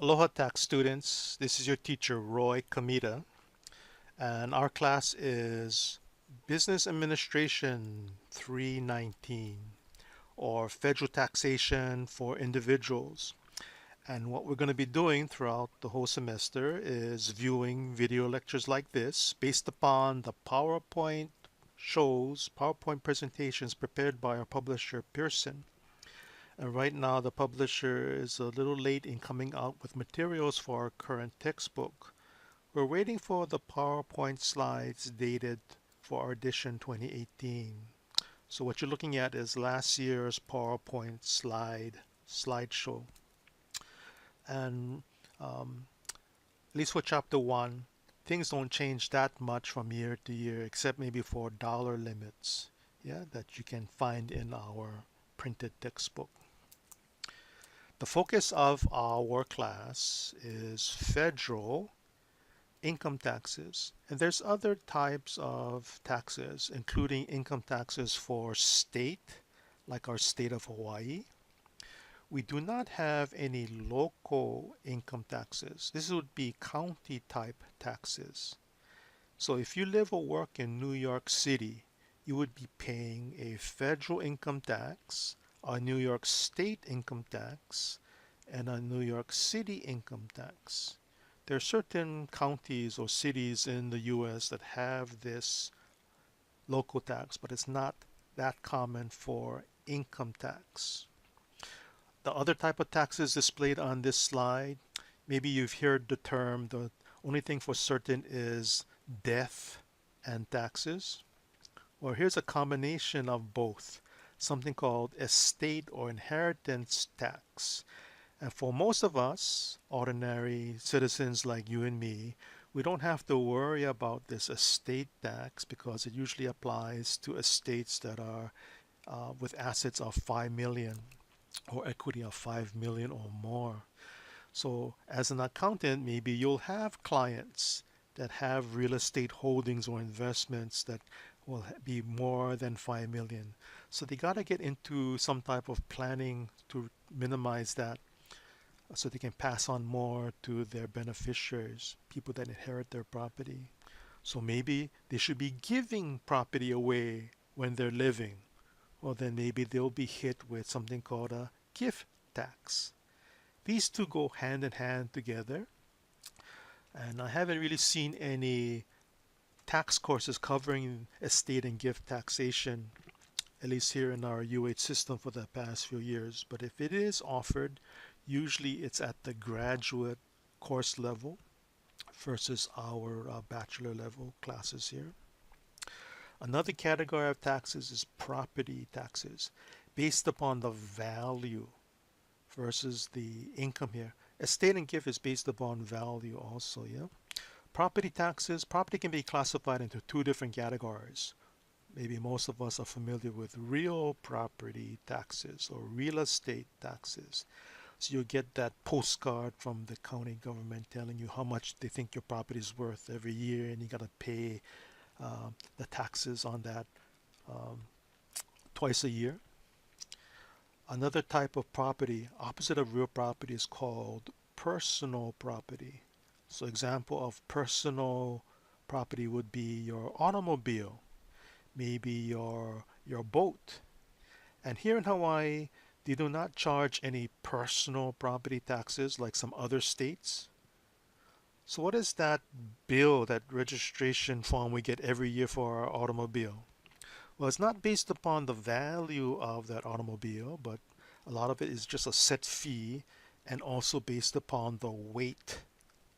Aloha Tax students, this is your teacher Roy Kamita, and our class is Business Administration 319, or Federal Taxation for Individuals. And what we're going to be doing throughout the whole semester is viewing video lectures like this based upon the PowerPoint presentations prepared by our publisher Pearson. And right now, the publisher is a little late in coming out with materials for our current textbook. We're waiting for the PowerPoint slides dated for our edition 2018. So what you're looking at is last year's PowerPoint slideshow. And at least for chapter one, things don't change that much from year to year, except maybe for dollar limits, yeah, that you can find in our printed textbook. The focus of our class is federal income taxes. And there's other types of taxes, including income taxes for state, like our state of Hawaii. We do not have any local income taxes. This would be county type taxes. So if you live or work in New York City, you would be paying a federal income tax, a New York State income tax, and a New York City income tax. There are certain counties or cities in the US that have this local tax, but it's not that common for income tax. The other type of taxes displayed on this slide, maybe you've heard the term, the only thing for certain is death and taxes. Well, here's a combination of both, something called estate or inheritance tax. And for most of us, ordinary citizens like you and me, we don't have to worry about this estate tax because it usually applies to estates that are with assets of 5 million or equity of 5 million or more. So as an accountant, maybe you'll have clients that have real estate holdings or investments that will be more than 5 million. So they got to get into some type of planning to minimize that so they can pass on more to their beneficiaries, people that inherit their property. So maybe they should be giving property away when they're living. Well, then maybe they'll be hit with something called a gift tax. These two go hand in hand together, and I haven't really seen any tax courses covering estate and gift taxation, at least here in our UH system for the past few years. But if it is offered, usually it's at the graduate course level versus our bachelor level classes here. Another category of taxes is property taxes based upon the value versus the income here. Estate and gift is based upon value also, yeah? Property taxes, property can be classified into two different categories. Maybe most of us are familiar with real property taxes or real estate taxes. So you get that postcard from the county government telling you how much they think your property is worth every year, and you got to pay the taxes on that um, twice a year. Another type of property, opposite of real property, is called personal property. So example of personal property would be your automobile, maybe your boat. And here in Hawaii, they do not charge any personal property taxes like some other states. So what is that bill, that registration form we get every year for our automobile? Well, it's not based upon the value of that automobile, but a lot of it is just a set fee and also based upon the weight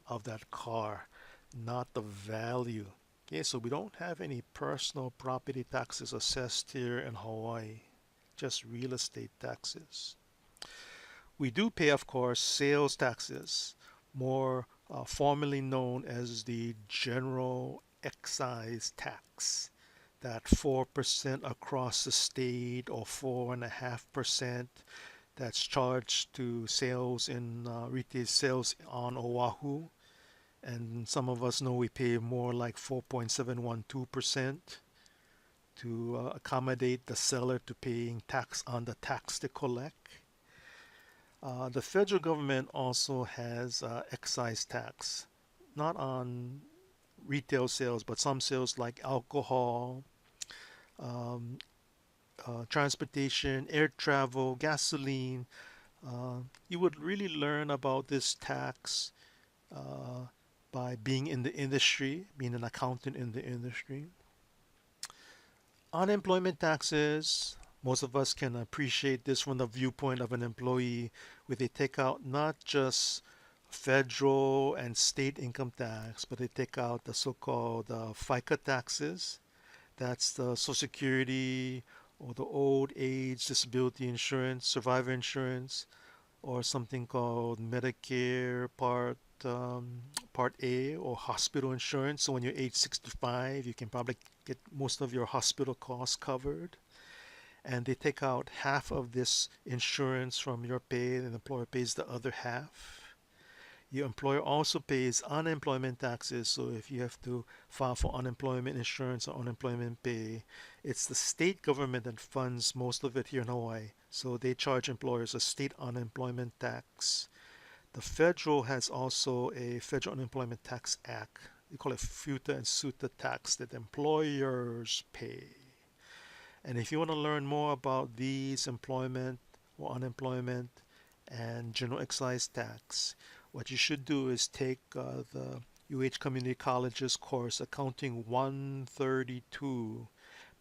of that car, not the value. Okay, so we don't have any personal property taxes assessed here in Hawaii, just real estate taxes. We do pay, of course, sales taxes, more formally known as the general excise tax, that 4% across the state or 4.5% that's charged to sales in retail sales on Oahu. And some of us know we pay more like 4.712% to accommodate the seller to paying tax on the tax to collect. The federal government also has excise tax, not on retail sales, but some sales like alcohol, um, transportation, air travel, gasoline. You would really learn about this tax uh, by being in the industry, being an accountant in the industry. Unemployment taxes, most of us can appreciate this from the viewpoint of an employee, where they take out not just federal and state income tax, but they take out the so-called FICA taxes. That's the Social Security or the old age disability insurance, survivor insurance, or something called Medicare Part A or hospital insurance. So when you're age 65, you can probably get most of your hospital costs covered. And they take out half of this insurance from your pay, and the employer pays the other half. Your employer also pays unemployment taxes, so if you have to file for unemployment insurance or unemployment pay, it's the state government that funds most of it here in Hawaii. So they charge employers a state unemployment tax. The federal has also a Federal Unemployment Tax Act. They call it FUTA and SUTA tax that employers pay. And if you want to learn more about these employment or unemployment and general excise tax, what you should do is take the UH Community College's course, Accounting 132,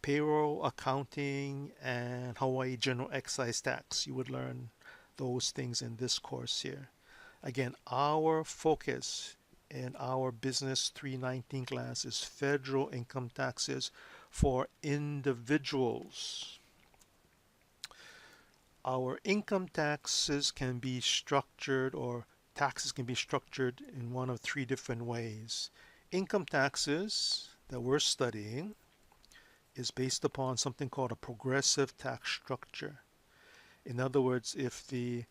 Payroll Accounting and Hawaii General Excise Tax. You would learn those things in this course here. Again, our focus in our Business 319 class is federal income taxes for individuals. Our income taxes can be structured, or taxes can be structured in one of three different ways. Income taxes that we're studying is based upon something called a progressive tax structure. In other words, if the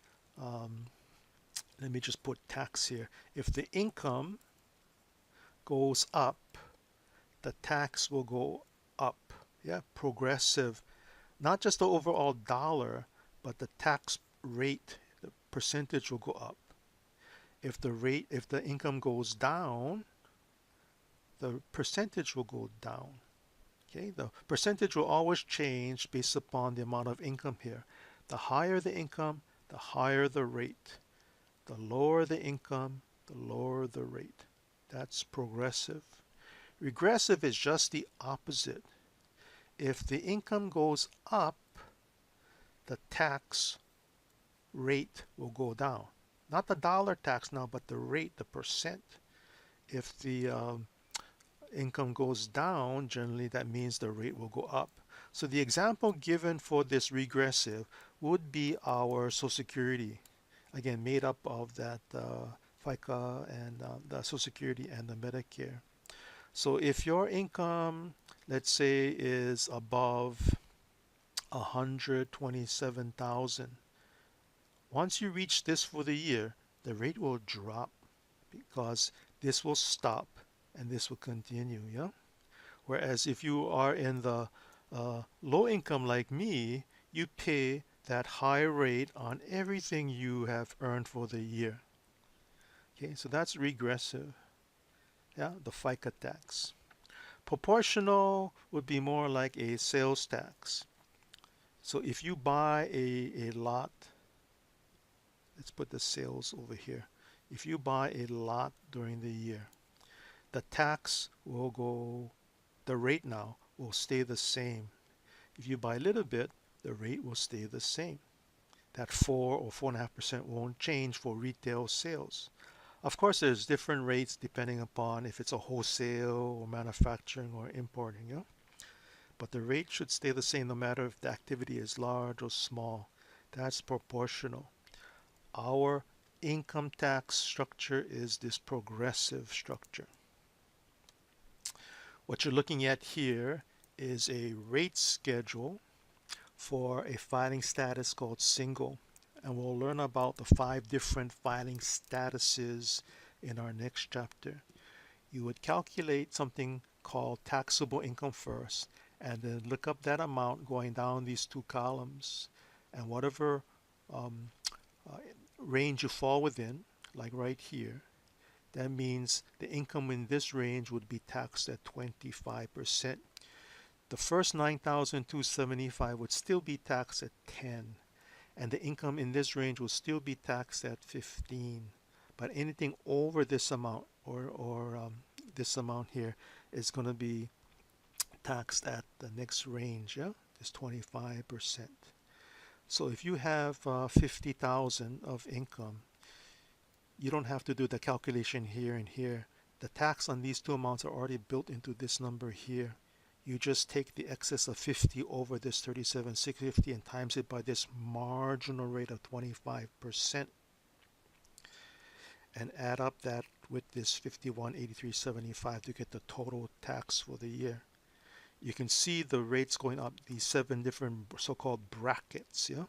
let me just put tax here. If the income goes up, the tax will go up. Yeah, progressive. Not just the overall dollar, but the tax rate, the percentage will go up. If the income goes down, the percentage will go down. Okay, the percentage will always change based upon the amount of income here. The higher the income, the higher the rate. The lower the income, the lower the rate. That's progressive. Regressive is just the opposite. If the income goes up, the tax rate will go down. Not the dollar tax now, but the rate, the percent. If the income goes down, generally that means the rate will go up. So the example given for this regressive would be our Social Security, again made up of that FICA and the Social Security and the Medicare. So if your income, let's say, is above 127,000, once you reach this for the year, the rate will drop because this will stop and this will continue, yeah? Whereas if you are in the low income like me, you pay that high rate on everything you have earned for the year. Okay, so that's regressive, yeah, the FICA tax. Proportional would be more like a sales tax. So if you buy a lot, let's put the sales over here. If you buy a lot during the year, the tax will go, the rate now will stay the same. If you buy a little bit, the rate will stay the same. That 4 or 4.5% won't change for retail sales. Of course, there's different rates depending upon if it's a wholesale or manufacturing or importing, yeah? But the rate should stay the same no matter if the activity is large or small. That's proportional. Our income tax structure is this progressive structure. What you're looking at here is a rate schedule for a filing status called single. And we'll learn about the 5 different filing statuses in our next chapter. You would calculate something called taxable income first, and then look up that amount going down these 2 columns. And whatever um, range you fall within, like right here, that means the income in this range would be taxed at 25%. The first 9,275 would still be taxed at 10, and the income in this range will still be taxed at 15. But anything over this amount or this amount here is going to be taxed at the next range, yeah, is 25%. So if you have 50,000 of income, you don't have to do the calculation here and here. The tax on these two amounts are already built into this number here. You just take the excess of 50 over this 37,650 and times it by this marginal rate of 25% and add up that with this 5183.75 to get the total tax for the year. You can see the rates going up, these 7 different so-called brackets, yeah?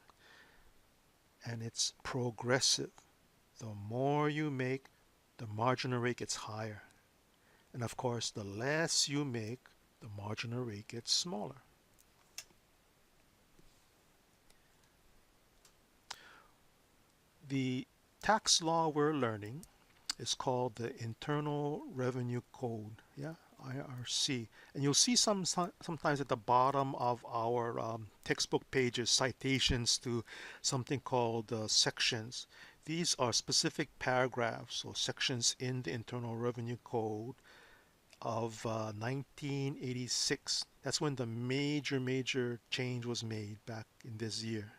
And it's progressive. The more you make, the marginal rate gets higher. And of course, the less you make, the marginal rate gets smaller. The tax law we're learning is called the Internal Revenue Code, yeah, IRC. And you'll see sometimes at the bottom of our textbook pages citations to something called sections. These are specific paragraphs or sections in the Internal Revenue Code of 1986. That's when the major change was made back in this year.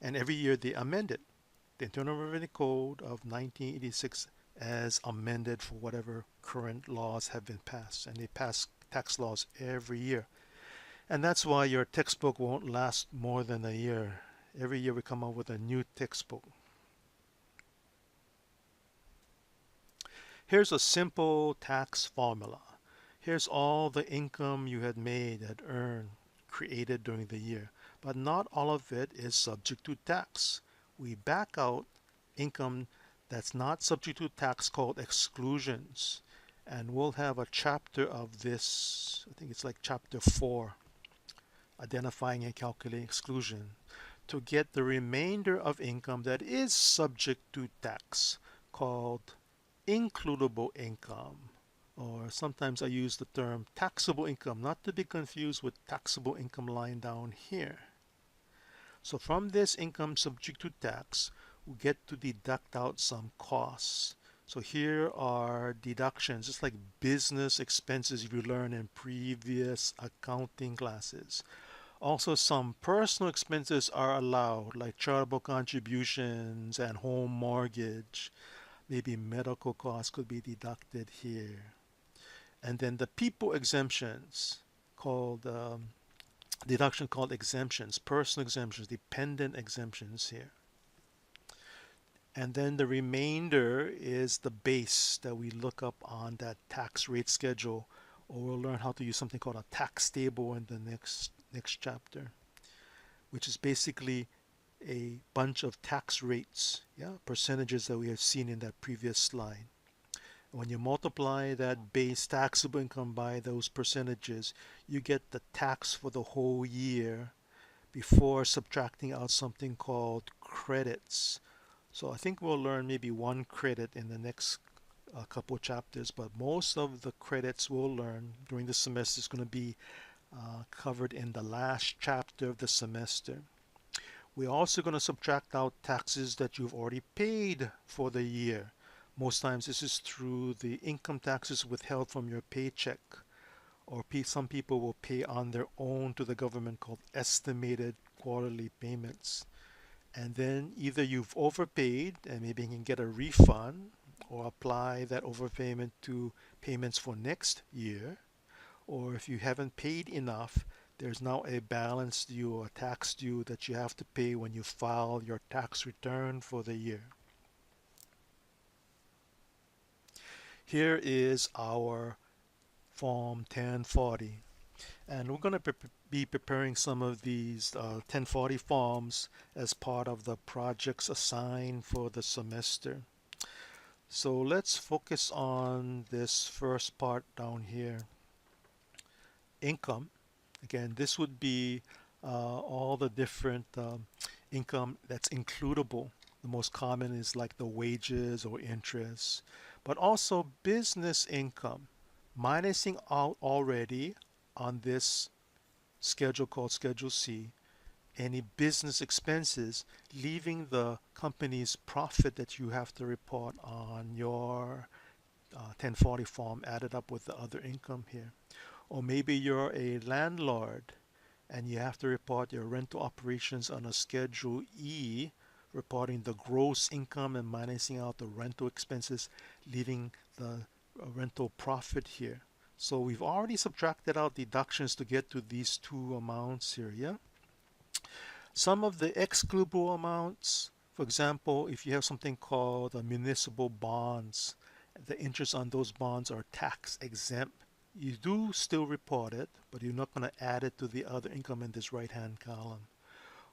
And every year they amend it. The Internal Revenue Code of 1986 as amended for whatever current laws have been passed. And they pass tax laws every year. And that's why your textbook won't last more than a year. Every year we come up with a new textbook. Here's a simple tax formula. Here's all the income you had made, had earned, created during the year. But not all of it is subject to tax. We back out income that's not subject to tax called exclusions. And we'll have a chapter of this, I think it's like chapter 4, identifying and calculating exclusion, to get the remainder of income that is subject to tax called includable income, or sometimes I use the term taxable income, not to be confused with taxable income line down here. So from this income subject to tax, we get to deduct out some costs. So here are deductions, just like business expenses you learn in previous accounting classes. Also, some personal expenses are allowed, like charitable contributions and home mortgage. Maybe medical costs could be deducted here. And then the people exemptions called deduction called exemptions, personal exemptions, dependent exemptions here. And then the remainder is the base that we look up on that tax rate schedule, or we'll learn how to use something called a tax table in the next chapter, which is basically a bunch of tax rates, yeah, percentages that we have seen in that previous slide. When you multiply that base taxable income by those percentages, you get the tax for the whole year before subtracting out something called credits. So I think we'll learn maybe one credit in the next couple chapters, but most of the credits we'll learn during the semester is going to be covered in the last chapter of the semester. We're also going to subtract out taxes that you've already paid for the year. Most times this is through the income taxes withheld from your paycheck, or some people will pay on their own to the government called estimated quarterly payments. And then either you've overpaid and maybe you can get a refund, or apply that overpayment to payments for next year, or if you haven't paid enough, there's now a balance due or tax due that you have to pay when you file your tax return for the year. Here is our Form 1040, and we're going to be preparing some of these 1040 forms as part of the projects assigned for the semester. So let's focus on this first part down here. Income. Again, this would be all the different income that's includable. The most common is like the wages or interest, but also business income, minusing out already on this schedule called Schedule C any business expenses, leaving the company's profit that you have to report on your 1040 form added up with the other income here. Or maybe you're a landlord and you have to report your rental operations on a Schedule E, reporting the gross income and minusing out the rental expenses, leaving the rental profit here. So we've already subtracted out deductions to get to these two amounts here, yeah? Some of the excludable amounts, for example, if you have something called municipal bonds, the interest on those bonds are tax exempt. You do still report it, but you're not going to add it to the other income in this right-hand column.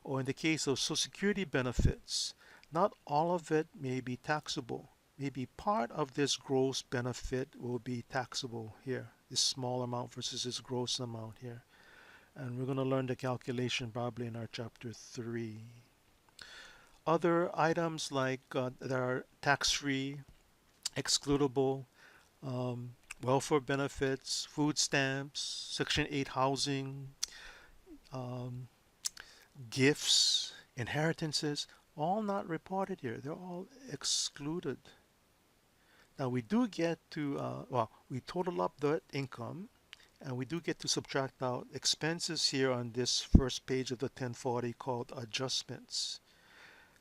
Or in the case of Social Security benefits, not all of it may be taxable. Maybe part of this gross benefit will be taxable here, this small amount versus this gross amount here. And we're going to learn the calculation probably in our chapter 3. Other items like that are tax-free, excludable, um, welfare benefits, food stamps, Section 8 housing, um, gifts, inheritances, all not reported here. They're all excluded. Now we do get to, we total up the income and we do get to subtract out expenses here on this first page of the 1040 called adjustments.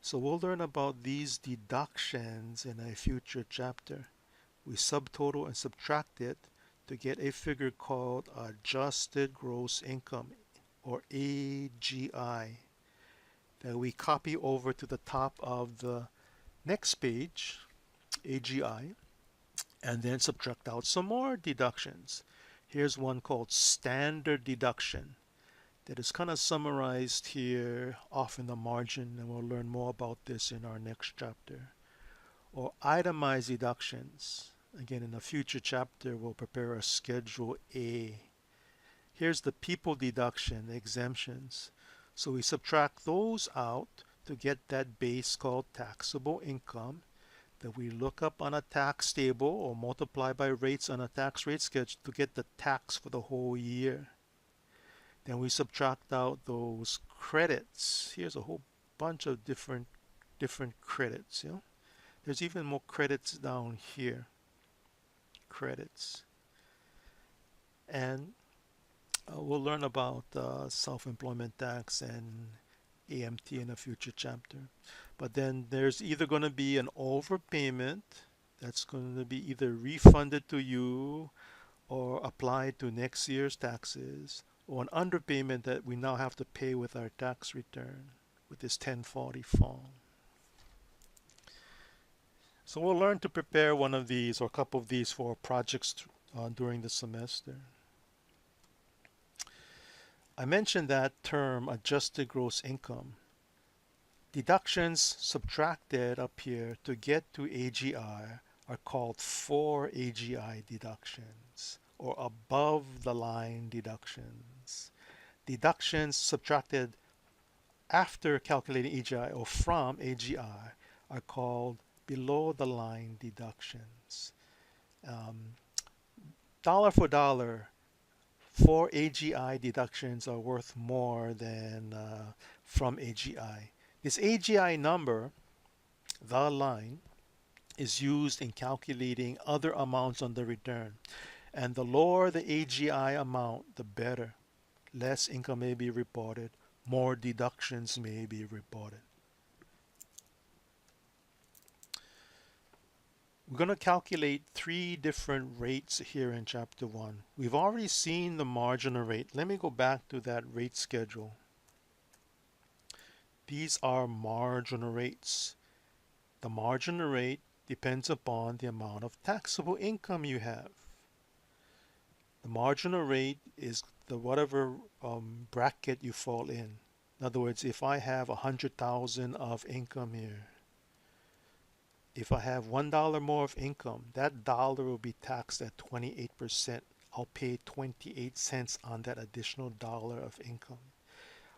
So we'll learn about these deductions in a future chapter. We subtotal and subtract it to get a figure called adjusted gross income, or AGI, that we copy over to the top of the next page, AGI, and then subtract out some more deductions. Here's one called standard deduction that is kind of summarized here off in the margin, and we'll learn more about this in our next chapter. Or itemized deductions. Again, in a future chapter, we'll prepare a Schedule A. Here's the people deduction, exemptions. So we subtract those out to get that base called taxable income that we look up on a tax table or multiply by rates on a tax rate schedule to get the tax for the whole year. Then we subtract out those credits. Here's a whole bunch of different credits. You know, there's even more credits down here. Credits, and we'll learn about self-employment tax and AMT in a future chapter. But then there's either going to be an overpayment that's going to be either refunded to you or applied to next year's taxes, or an underpayment that we now have to pay with our tax return with this 1040 form. So we'll learn to prepare one of these or a couple of these for projects during the semester. I mentioned that term, adjusted gross income. Deductions subtracted up here to get to AGI are called for AGI deductions, or above the line deductions. Deductions subtracted after calculating AGI or from AGI are called below the line deductions. Dollar for dollar, for AGI deductions are worth more than from AGI. This AGI number, the line, is used in calculating other amounts on the return. And the lower the AGI amount, the better. Less income may be reported, more deductions may be reported. We're going to calculate 3 different rates here in chapter 1. We've already seen the marginal rate. Let me go back to that rate schedule. These are marginal rates. The marginal rate depends upon the amount of taxable income you have. The marginal rate is the whatever bracket you fall in. In other words, if I have 100,000 of income here, if I have $1 more of income, that dollar will be taxed at 28%. I'll pay 28 cents on that additional dollar of income.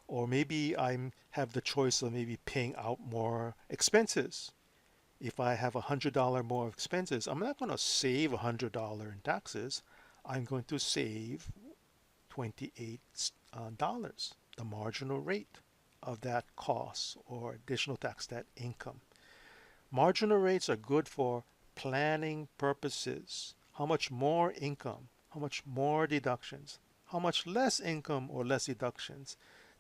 Or maybe I have the choice of maybe paying out more expenses. If I have $100 more expenses, I'm not going to save $100 in taxes. I'm going to save $28, the marginal rate of that cost or additional tax, that income. Marginal rates are good for planning purposes. How much more income, how much more deductions, how much less income or less deductions.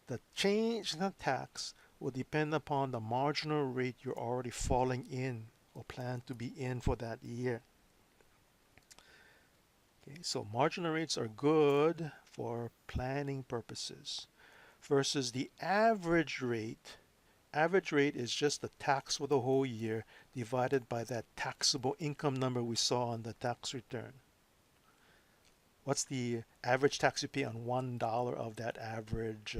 The change in the tax will depend upon the marginal rate you're already falling in or plan to be in for that year. Okay, so marginal rates are good for planning purposes versus the average rate. Average rate is just the tax for the whole year divided by that taxable income number we saw on the tax return. What's the average tax you pay on $1 of that average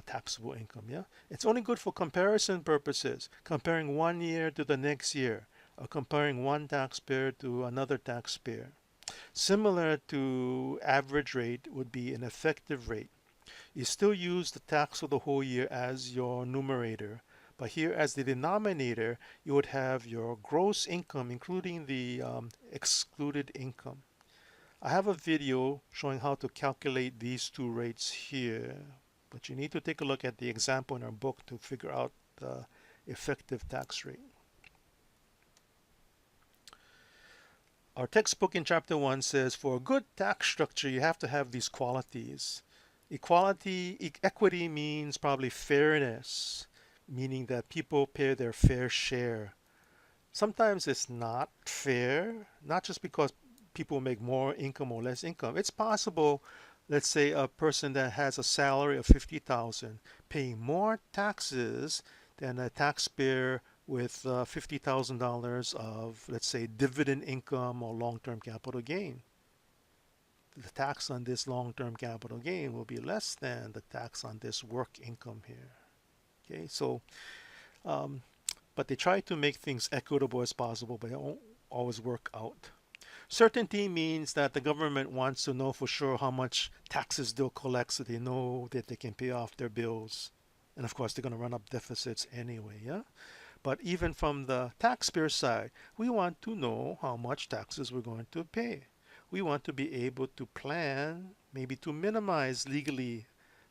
taxable income? Yeah, it's only good for comparison purposes, comparing one year to the next year, or comparing one taxpayer to another taxpayer. Similar to average rate would be an effective rate. You still use the tax for the whole year as your numerator, but here as the denominator, you would have your gross income, including the excluded income. I have a video showing how to calculate these two rates here, but you need to take a look at the example in our book to figure out the effective tax rate. Our textbook in chapter 1 says for a good tax structure, you have to have these qualities. Equity means probably fairness, meaning that people pay their fair share. Sometimes it's not fair, not just because people make more income or less income. It's possible, let's say a person that has a salary of 50,000 paying more taxes than a taxpayer with $50,000 of, let's say, dividend income or long-term capital gain. The tax on this long-term capital gain will be less than the tax on this work income here. Okay, so um, but they try to make things equitable as possible, but it won't always work out. Certainty means that the government wants to know for sure how much taxes they'll collect so they know that they can pay off their bills. And of course, they're going to run up deficits anyway, yeah? But even from the taxpayer side, we want to know how much taxes we're going to pay. We want to be able to plan, maybe to minimize legally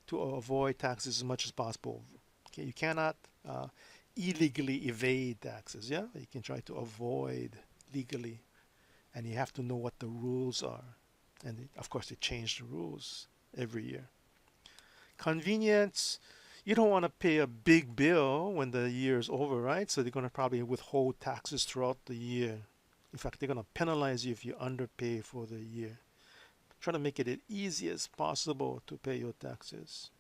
to avoid taxes as much as possible. Okay, you cannot illegally evade taxes, yeah? You can try to avoid legally, and you have to know what the rules are. And of course, they change the rules every year. Convenience, you don't want to pay a big bill when the year is over, right? So they're going to probably withhold taxes throughout the year. In fact, they're going to penalize you if you underpay for the year. Try to make it as easy as possible to pay your taxes.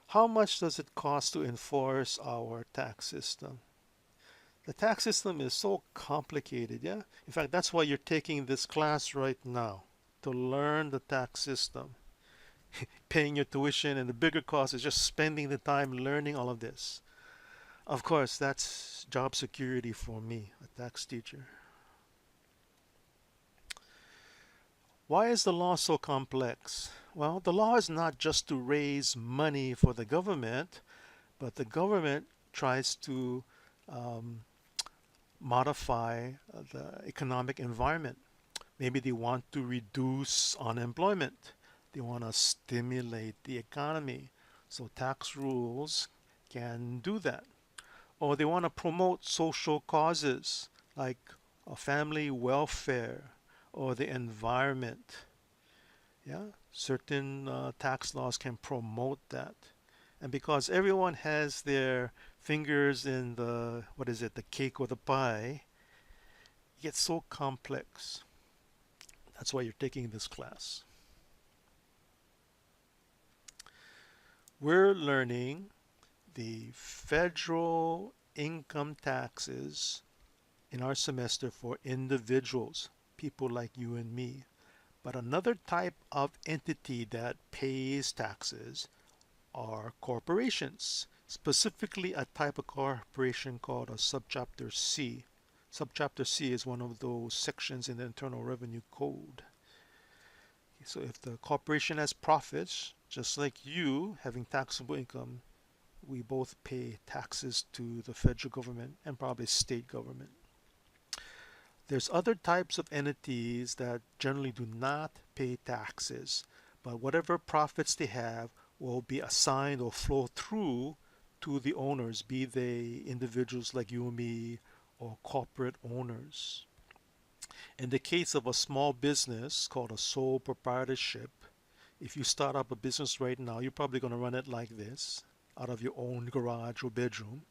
How much does it cost to enforce our tax system? The tax system is so complicated, yeah? In fact, that's why you're taking this class right now, to learn the tax system. Paying your tuition, and the bigger cost is just spending the time learning all of this. Of course, that's job security for me, a tax teacher. Why is the law so complex? Well, the law is not just to raise money for the government, but the government tries to um, modify the economic environment. Maybe they want to reduce unemployment. They want to stimulate the economy. So tax rules can do that. Or they want to promote social causes like family welfare or the environment. Yeah, certain tax laws can promote that. And because everyone has their fingers in the, what is it, the cake or the pie, it gets so complex. That's why you're taking this class. We're learning the federal income taxes in our semester for individuals, people like you and me. But another type of entity that pays taxes are corporations, specifically a type of corporation called a subchapter C. Subchapter C is one of those sections in the Internal Revenue Code. So if the corporation has profits, Just like you having taxable income, we both pay taxes to the federal government and probably state government. There's other types of entities that generally do not pay taxes, but whatever profits they have will be assigned or flow through to the owners, be they individuals like you and me or corporate owners. In the case of a small business called a sole proprietorship, if you start up a business right now, you're probably going to run it like this out of your own garage or bedroom.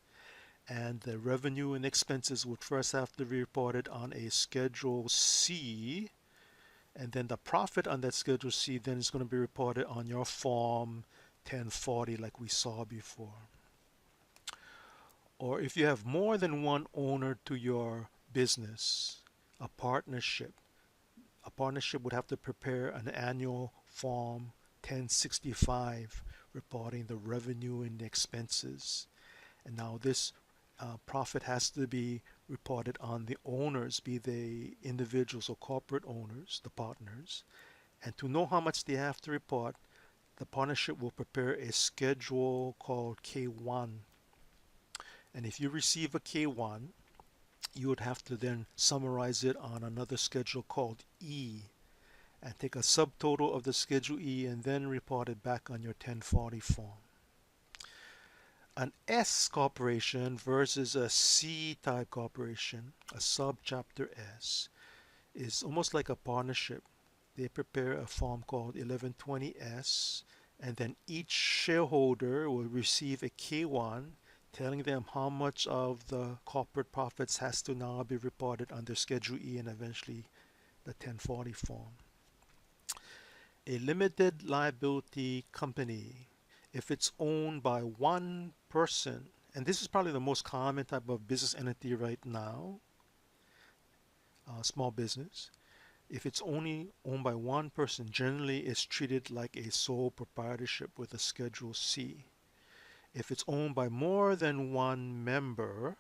And the revenue and expenses would first have to be reported on a Schedule C, and then the profit on that Schedule C then is going to be reported on your Form 1040 like we saw before. Or if you have more than one owner to your business, a partnership, a partnership would have to prepare an annual Form 1065 reporting the revenue and the expenses. And now this profit has to be reported on the owners, be they individuals or corporate owners, the partners. And to know how much they have to report, the partnership will prepare a schedule called K1. And if you receive a K1, you would have to then summarize it on another schedule called E and take a subtotal of the Schedule E and then report it back on your 1040 form. An S corporation versus a C type corporation, a subchapter S, is almost like a partnership. They prepare a form called 1120S, and then each shareholder will receive a K1 telling them how much of the corporate profits has to now be reported under Schedule E and eventually the 1040 form. A limited liability company, if it's owned by one person, and this is probably the most common type of business entity right now, small business, if it's only owned by one person, generally it's treated like a sole proprietorship with a Schedule C. If it's owned by more than one member,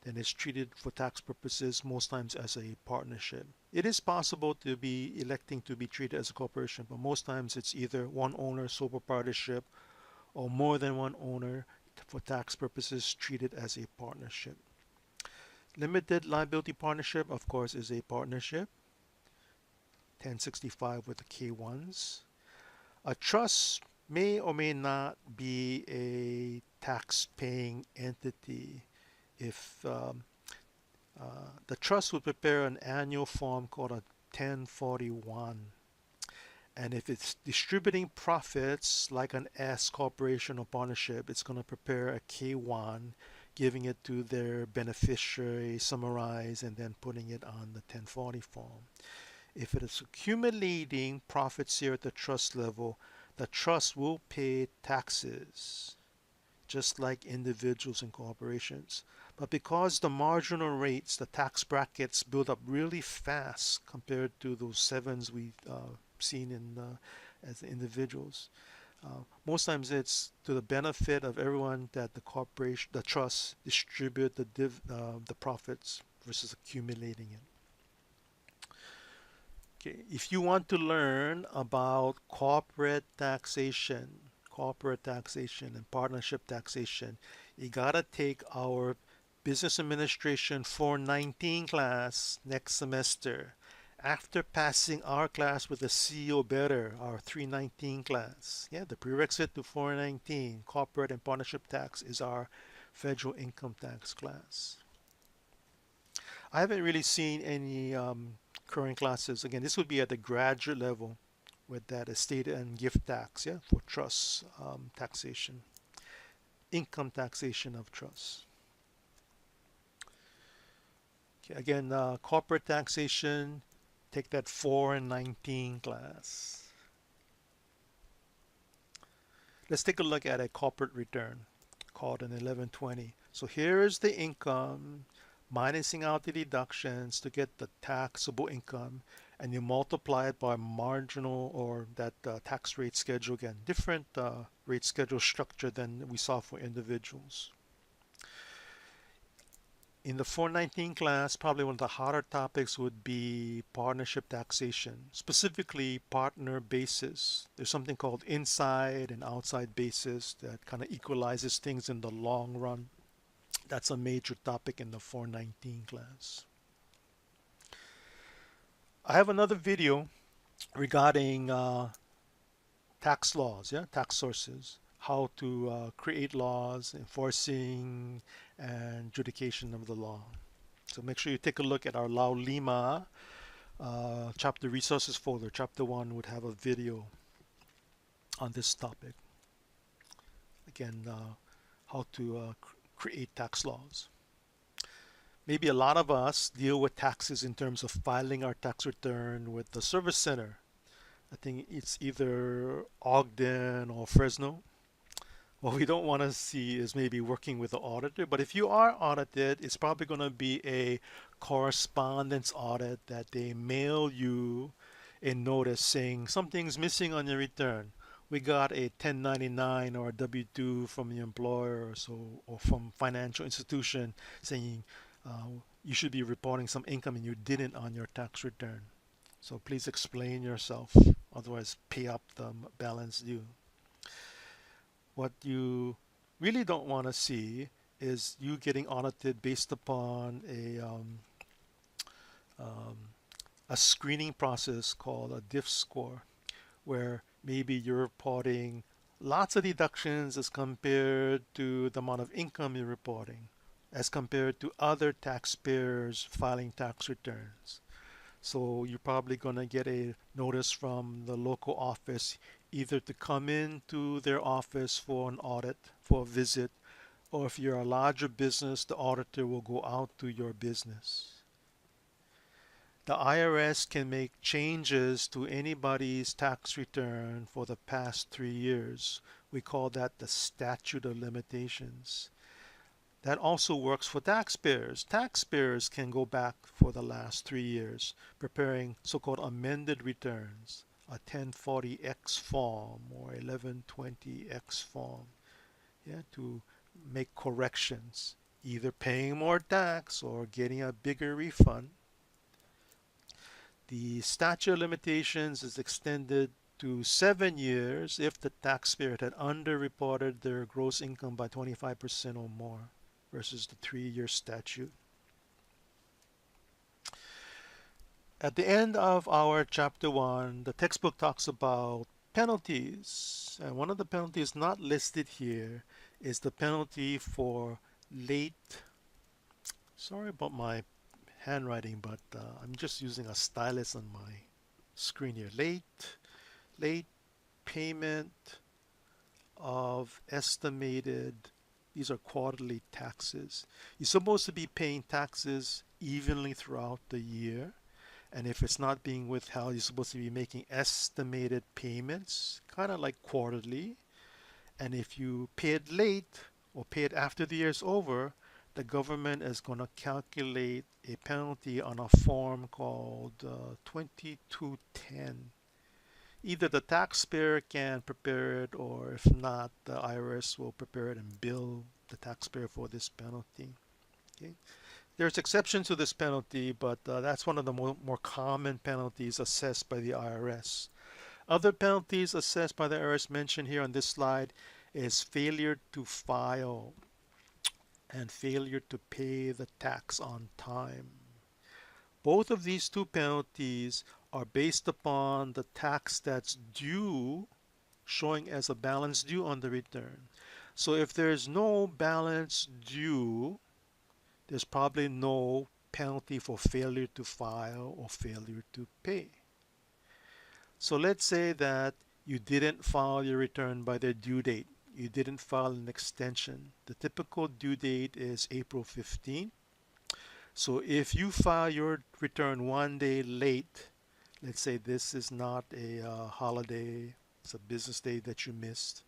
then it's treated for tax purposes most times as a partnership. It is possible to be electing to be treated as a corporation, but most times it's either one owner, sole proprietorship, or more than one owner for tax purposes treated as a partnership. Limited liability partnership, of course, is a partnership, 1065 with the K1s. A trust may or may not be a tax-paying entity. If the trust would prepare an annual form called a 1041, and if it's distributing profits like an S corporation or partnership, it's going to prepare a K1, giving it to their beneficiary, summarize, and then putting it on the 1040 form. If it is accumulating profits here at the trust level, the trust will pay taxes, just like individuals and corporations. But because the marginal rates, the tax brackets build up really fast compared to those sevens we've seen in as individuals, most times it's to the benefit of everyone that the corporation, the trust, distribute the profits versus accumulating it. Okay, if you want to learn about corporate taxation and partnership taxation, you gotta take our Business Administration 419 class next semester. After passing our class with a C or better, our 319 class. Yeah, the prerequisite to 419, corporate and partnership tax, is our federal income tax class. I haven't really seen any current classes. Again, this would be at the graduate level with that estate and gift tax, yeah, for trust taxation, income taxation of trust. Okay, again, corporate taxation, take that 4 and 19 class. Let's take a look at a corporate return called an 1120. So here is the income, minusing out the deductions to get the taxable income, and you multiply it by marginal or that tax rate schedule. Again, different rate schedule structure than we saw for individuals. In the 419 class, probably one of the harder topics would be partnership taxation, specifically partner basis. There's something called inside and outside basis that kind of equalizes things in the long run. That's a major topic in the 419 class. I have another video regarding tax laws, yeah, tax sources, how to create laws, enforcing, and adjudication of the law. So make sure you take a look at our Lao Lima chapter resources folder. Chapter 1 would have a video on this topic. Again, how to create tax laws. Maybe a lot of us deal with taxes in terms of filing our tax return with the service center. I think it's either Ogden or Fresno. What we don't want to see is maybe working with the auditor, but if you are audited, it's probably going to be a correspondence audit that they mail you a notice saying something's missing on your return. We got a 1099 or a W-2 from the employer or so, or from financial institution saying you should be reporting some income and you didn't on your tax return. So please explain yourself, otherwise pay up the balance due. What you really don't want to see is you getting audited based upon um, a screening process called a diff score, where maybe you're reporting lots of deductions as compared to the amount of income you're reporting, as compared to other taxpayers filing tax returns. So you're probably going to get a notice from the local office either to come into their office for an audit, for a visit, or if you're a larger business, the auditor will go out to your business. The IRS can make changes to anybody's tax return for the past 3 years. We call that the statute of limitations. That also works for taxpayers. Taxpayers can go back for the last 3 years, preparing so-called amended returns, a 1040X form or 1120X form, yeah, to make corrections, either paying more tax or getting a bigger refund. The statute of limitations is extended to 7 years if the taxpayer had underreported their gross income by 25% or more versus the 3-year statute. At the end of our chapter 1, the textbook talks about penalties. And one of the penalties not listed here is the penalty for late. Sorry about my handwriting, but I'm just using a stylus on my screen here. Late payment of estimated, these are quarterly taxes. You're supposed to be paying taxes evenly throughout the year. And if it's not being withheld, you're supposed to be making estimated payments, kind of like quarterly. And if you pay it late or pay it after the year's over, the government is going to calculate a penalty on a form called 2210. Either the taxpayer can prepare it, or if not, the IRS will prepare it and bill the taxpayer for this penalty. Okay. There's exceptions to this penalty, but that's one of the more common penalties assessed by the IRS. Other penalties assessed by the IRS mentioned here on this slide is failure to file and failure to pay the tax on time. Both of these two penalties are based upon the tax that's due, showing as a balance due on the return. So if there's no balance due, there's probably no penalty for failure to file or failure to pay. So let's say that you didn't file your return by the due date. You didn't file an extension. The typical due date is April 15th. So if you file your return one day late, let's say this is not a holiday, it's a business day that you missed,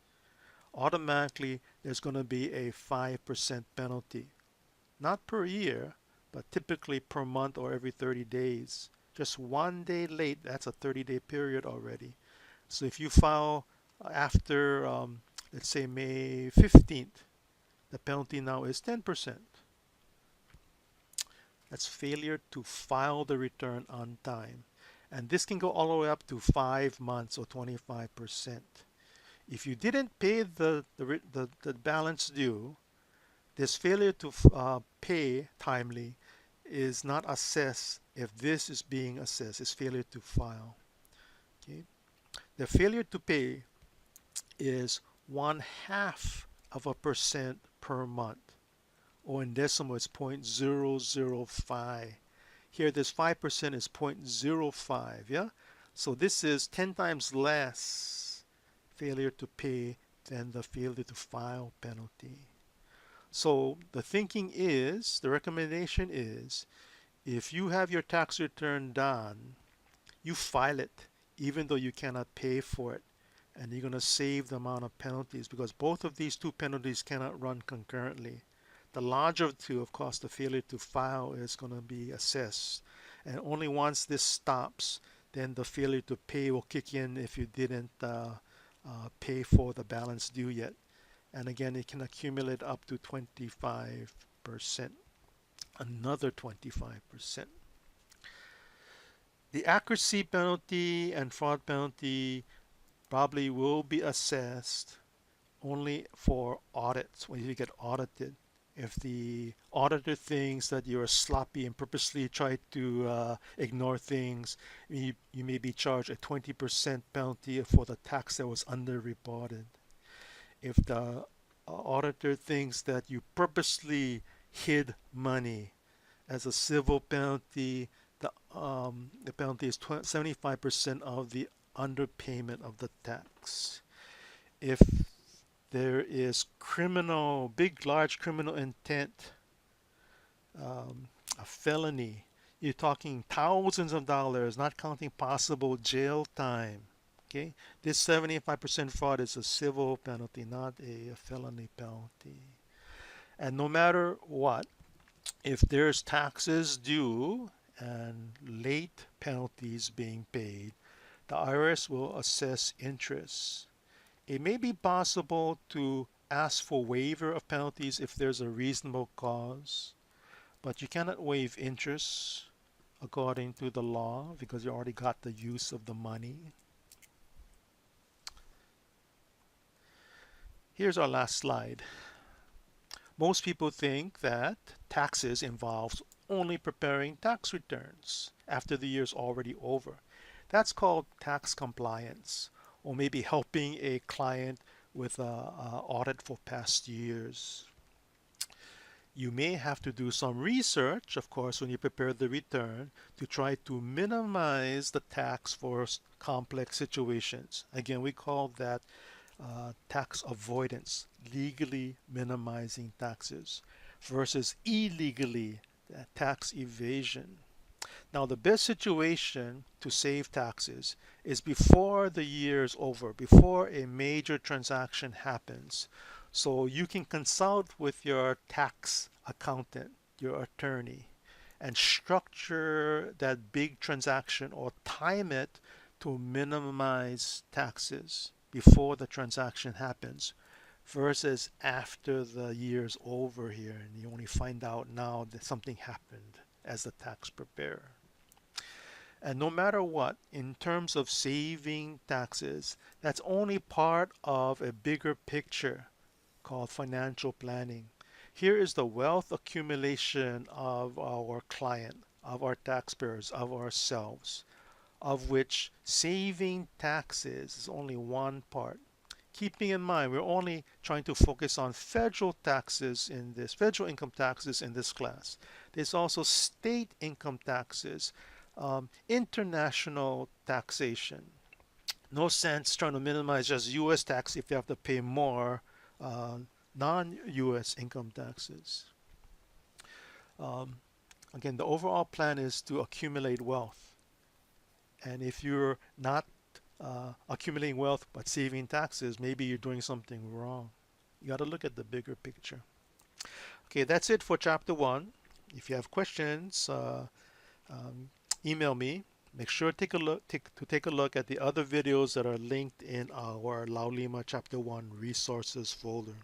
automatically there's going to be a 5% penalty. Not per year, but typically per month or every 30 days. Just one day late, that's a 30-day period already. So if you file after, let's say May 15th, the penalty now is 10%. That's failure to file the return on time. And this can go all the way up to 5 months or 25%. If you didn't pay the balance due, this failure to pay timely is not assessed if this is being assessed. It's failure to file. Okay? The failure to pay is 0.5% per month, or in decimal it's 0.005. Here this 5% is 0.05, yeah? So this is 10 times less failure to pay than the failure to file penalty. So the thinking is, the recommendation is, if you have your tax return done, you file it even though you cannot pay for it. And you're going to save the amount of penalties because both of these two penalties cannot run concurrently. The larger of the two, of course, the failure to file is going to be assessed. And only once this stops, then the failure to pay will kick in if you didn't pay for the balance due yet. And again, it can accumulate up to 25%, another 25%. The accuracy penalty and fraud penalty probably will be assessed only for audits when you get audited. If the auditor thinks that you're sloppy and purposely try to ignore things, you may be charged a 20% penalty for the tax that was underreported. If the auditor thinks that you purposely hid money as a civil penalty, the penalty is 75% of the underpayment of the tax. If there is large criminal intent, a felony, you're talking thousands of dollars, not counting possible jail time. Okay, this 75% fraud is a civil penalty, not a felony penalty. And no matter what, if there's taxes due and late penalties being paid, the IRS will assess interest. It may be possible to ask for waiver of penalties if there's a reasonable cause, but you cannot waive interest according to the law because you already got the use of the money. Here's our last slide. Most people think that taxes involves only preparing tax returns after the year's already over. That's called tax compliance, or maybe helping a client with an audit for past years. You may have to do some research, of course, when you prepare the return to try to minimize the tax for complex situations. Again, we call that tax avoidance, legally minimizing taxes, versus illegally tax evasion. Now, the best situation to save taxes is before the year is over, before a major transaction happens. So you can consult with your tax accountant, your attorney, and structure that big transaction or time it to minimize taxes before the transaction happens versus after the year's over here and you only find out now that something happened as the tax preparer. And no matter what, in terms of saving taxes, that's only part of a bigger picture called financial planning. Here is the wealth accumulation of our client, of our taxpayers, of ourselves, of which saving taxes is only one part. Keeping in mind, we're only trying to focus on federal taxes in this, federal income taxes in this class. There's also state income taxes, international taxation. No sense trying to minimize just U.S. tax if you have to pay more non-U.S. income taxes. Again, the overall plan is to accumulate wealth. And if you're not accumulating wealth but saving taxes, maybe you're doing something wrong. You got to look at the bigger picture. Okay, that's it for chapter 1. If you have questions, email me. Make sure to take a look at the other videos that are linked in our Laulima chapter 1 resources folder.